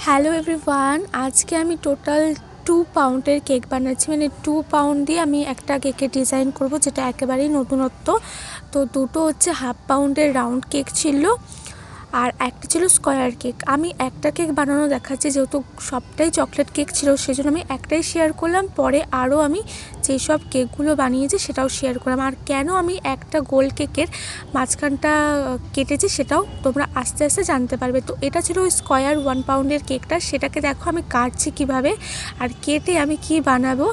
Hello everyone, আজকে আমি total 2 পাউন্ডের কেক বানাচ্ছি। মানে 2 পাউন্ড দিয়ে আমি একটা কেকের ডিজাইন করব, যেটা একেবারেই নতুনত্ব। তো দুটো হচ্ছে 1/2 পাউন্ডের রাউন্ড কেক ছিল, আর একটা ছিল স্কোয়ার কেক। আমি একটা কেক বানানো দেখাচ্ছি, যেহেতু সবটাই চকলেট কেক ছিল সেজন্য আমি একটাই শেয়ার করলাম। পরে আরও আমি যেই সব কেকগুলো বানিয়েছি সেটাও শেয়ার করলাম। আর কেন আমি একটা গোল কেকের মাঝখানটা কেটেছি সেটাও তোমরা আস্তে আস্তে জানতে পারবে। তো এটা ছিল ওই স্কোয়ার 1 পাউন্ডের কেকটা, সেটাকে দেখো আমি কাটছি কিভাবে, আর কেটে আমি কি বানাবো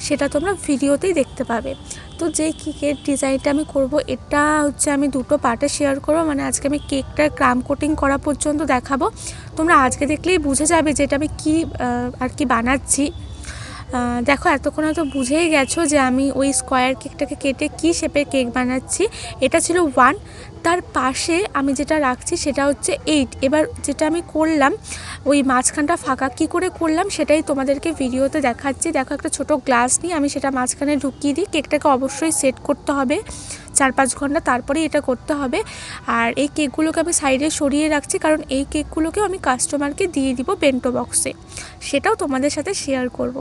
সেটা তোমরা ভিডিওতেই দেখতে পাবে। তো যেই কেকের ডিজাইনটা আমি করব, এটা হচ্ছে আমি দুটো পার্টে শেয়ার করবো। মানে আজকে আমি কেকটা ক্রাম কোটিং করা পর্যন্ত দেখাবো। তোমরা আজকে দেখলেই বুঝে যাবে যে এটা আমি কী আর কি বানাচ্ছি। দেখো এতক্ষণ হয়তো বুঝেই গেছো যে আমি ওই স্কোয়ার কেকটাকে কেটে কী শেপের কেক বানাচ্ছি। এটা ছিল 1, তার পাশে আমি যেটা রাখছি সেটা হচ্ছে 8। এবার যেটা আমি করলাম, ওই মাঝখানটা ফাঁকা কী করে করলাম সেটাই তোমাদেরকে ভিডিওতে দেখাচ্ছি। দেখো একটা ছোট গ্লাস নিয়ে আমি সেটা মাঝখানে ঢুকিয়ে দিই। কেকটাকে অবশ্যই সেট করতে হবে 4-5 ঘন্টা, তারপরেই এটা করতে হবে। আর এই কেকগুলোকে আমি সাইডে সরিয়ে রাখছি, কারণ এই কেকগুলোকেও আমি কাস্টমারকে দিয়ে দিব বেন্টো বক্সে, সেটাও তোমাদের সাথে শেয়ার করব।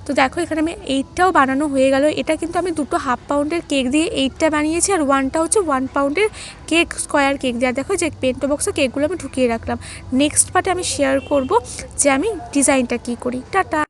তো দেখো এখানে আমি 8টাও বানানো হয়ে গেল। এটা কিন্তু আমি দুটো 1/2 পাউন্ডের কেক দিয়ে 8টা বানিয়েছি, আর 1টা হচ্ছে 1 পাউন্ডের কেক স্কোয়ার কেক দিয়ে। দেখো যে বেন্টো বক্সে কেকগুলো আমি ঢুকিয়ে রাখলাম। নেক্সট পার্টে আমি শেয়ার করব যে আমি ডিজাইনটা কী করি। টাটা।